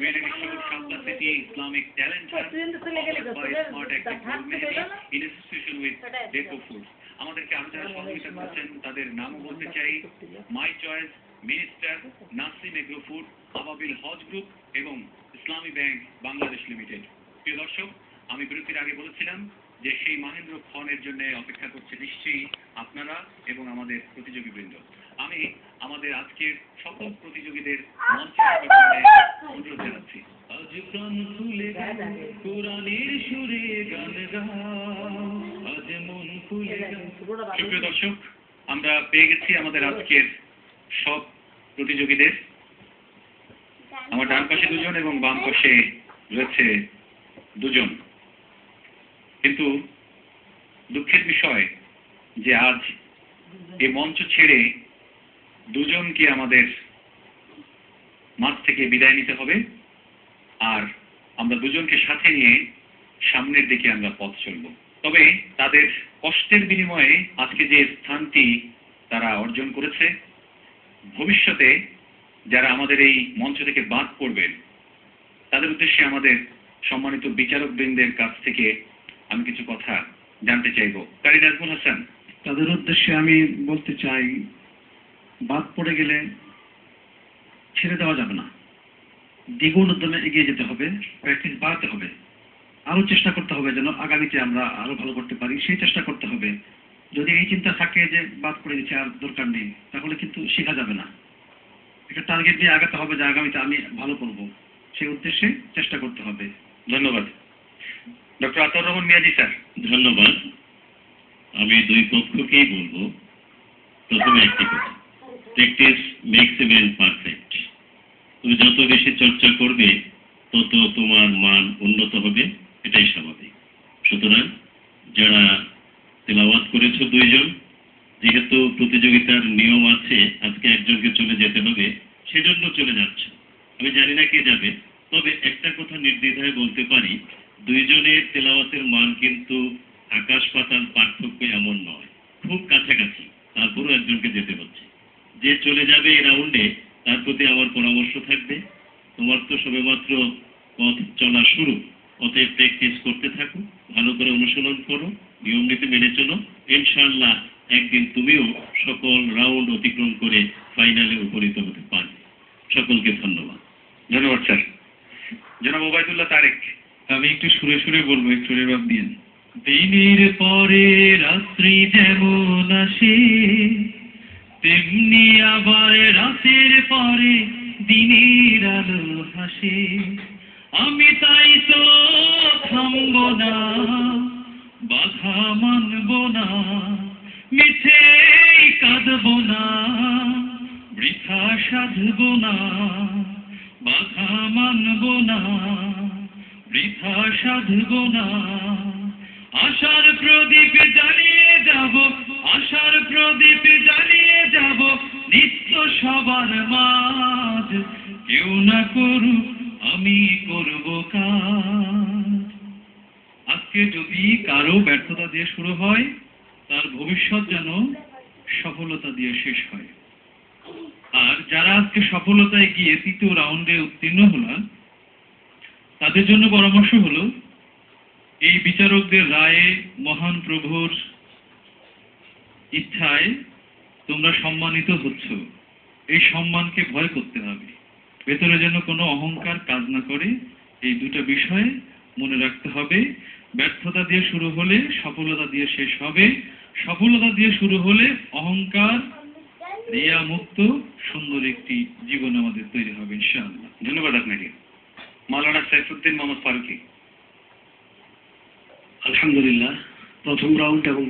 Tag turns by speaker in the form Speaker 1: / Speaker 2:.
Speaker 1: created a show, Shapla City Islamic Talent Hub, by Smart Active Community in association with Deco Foods. আমাদেরকে আরো যারা সহযোগিতা করছেন তাদের নামও বলতে চাই, মাই choice, minister, Nasim agro food, আবাবিল হজ গ্রুপ এবং ইসলামী ব্যাংক বাংলাদেশ লিমিটেড। প্রিয় দর্শক, আমি বিরতির আগে বলেছিলাম যে সেই মাহেন্দ্র খনের জন্য অপেক্ষা করছে নিশ্চয়ই আপনারা এবং আমাদের প্রতিযোগীবৃন্দ। আমি আমাদের আজকের সকল প্রতিযোগীদের মঞ্চে আসার জন্য অনুরোধ জানাচ্ছি। আজ প্রাণ খুলে কোরআনের সুরে গান গাও, আজ মন খুলে। সুপ্রিয় দর্শক, আমরা পেয়ে গেছি আমাদের আজকের সব প্রতিযোগীদের। আমার ডান পাশে দুজন এবং বাম পাশে রয়েছে দুজন। কিন্তু দুঃখের বিষয় যে আজ এই মঞ্চ ছেড়ে দুজনকে আমাদের মাঠ থেকে বিদায় নিতে হবে, আর আমরা দুজনকে সাথে নিয়ে সামনের দিকে আমরা পথ চলব। তবে তাদের কষ্টের বিনিময়ে আজকে যে স্থানটি তারা অর্জন করেছে, ভবিষ্যতে যারা আমাদের এই মঞ্চ থেকে বাদ পড়বেন তাদের উদ্দেশ্যে আমাদের সম্মানিত বিচারকবৃন্দের কাছ থেকে আমি কিছু কথা জানতে চাইব। কারি নাজমুল হাসান,
Speaker 2: তাদের উদ্দেশ্যে আমি বলতে চাই, বাদ পড়ে গেলে ছেড়ে দেওয়া যাবে না, দ্বিগুণ উদ্যমে এগিয়ে যেতে হবে, প্র্যাকটিস বাড়াতে হবে, আরো চেষ্টা করতে হবে যেন আগামীতে আমরা আরো ভালো করতে পারি, সেই চেষ্টা করতে হবে। যদি এই চিন্তা থাকে যে বাদ পড়ে গেছে আর দরকার নেই, তাহলে কিন্তু শেখা যাবে না। একটা টার্গেট নিয়ে আগাতে হবে যে আগামীতে আমি ভালো করব, সেই উদ্দেশ্যে চেষ্টা করতে হবে।
Speaker 1: ধন্যবাদ। Doctor Ataur Rahman Miaji sir.
Speaker 3: ধন্যবাদ। আমি দুই পক্ষকেই বলবো, প্রথমে একটি কথা, practice makes a man perfect. তুমি যত বেশি চর্চা করবে তত তোমার মান উন্নত হবে, এটাই স্বাভাবিক। সুতরাং যারা তেলাওয়াত করেছো দুইজন, যেহেতু প্রতিযোগিতার নিয়ম আছে আজকে একজনকে চলে যেতে হবে, সেজন্য চলে যাচ্ছে। আমি জানি না কে যাবে, তবে একটা কথা নির্দ্বিধায় বলতে পারি, দুইজনের তেলাওয়াতের মান কিন্তু আকাশ পাতাল পার্থক্য এমন নয়, খুব কাছাকাছি। তারপরও একজনকে যেতে হচ্ছে। যে চলে যাবে এই রাউন্ডে, তার প্রতি আমার পরামর্শ থাকবে, তোমার তো সবেমাত্র পথ চলা শুরু, অতএব প্র্যাকটিস করতে থাকো, ভালো করে অনুশীলন করো, নিয়ম নীতি মেনে চলো। ইনশাআল্লাহ একদিন তুমিও সকল রাউন্ড অতিক্রম করে ফাইনালে উপনীত হতে পারবে। সকলকে ধন্যবাদ।
Speaker 1: ধন্যবাদ স্যার। জনাব ওবায়দুল্লাহ তারেক।
Speaker 2: আমি একটু সুরে সুরে বলবো, একটু রেবাব দিন। দিনের পরে রাত্রি যেমন আসে, তেমনি আবার রাতের পরে দিনের আলো হাসে। আমি তাই তো থামব না, বাধা মানব না, মিছে কাঁদব না, বৃথা সাধব না, বাধা মানব না, বৃথা সাধব না। আশার প্রদীপ জ্বালিয়ে যাব, আশার প্রদীপ জ্বালিয়ে যাব, নিত্য সবার মাঝ। কেউ না করুক, আমি করব কাজ। আজকে যদি কারো ব্যর্থতা দিয়ে শুরু হয়, তার ভবিষ্যৎ যেন সফলতা দিয়ে শেষ হয়। আর যারা আজকে সফলতায় গিয়ে তৃতীয় রাউন্ডে উত্তীর্ণ হলো, তাদের জন্য পরামর্শ হলো, এই বিচারকদের রায়ে, মহান প্রভুর ইচ্ছায় তোমরা সম্মানিত হচ্ছ। এই সম্মানকে ভয় করতে হবে, ভেতরে যেন কোনো অহংকার কাজ না করে। এই দুটো বিষয় মনে রাখতে হবে। ব্যর্থতা দিয়ে শুরু হলে সফলতা দিয়ে শেষ হবে, সফলতা দিয়ে শুরু হলে অহংকার, রিয়া মুক্ত সুন্দর একটি জীবন আমাদের তৈরি হবে ইনশাআল্লাহ।
Speaker 1: ধন্যবাদ আপনাকে। মাওলানা সাইফুদ্দিন মোহাম্মদ ফারুকী।
Speaker 2: আলহামদুলিল্লাহ, প্রথম রাউন্ড এবং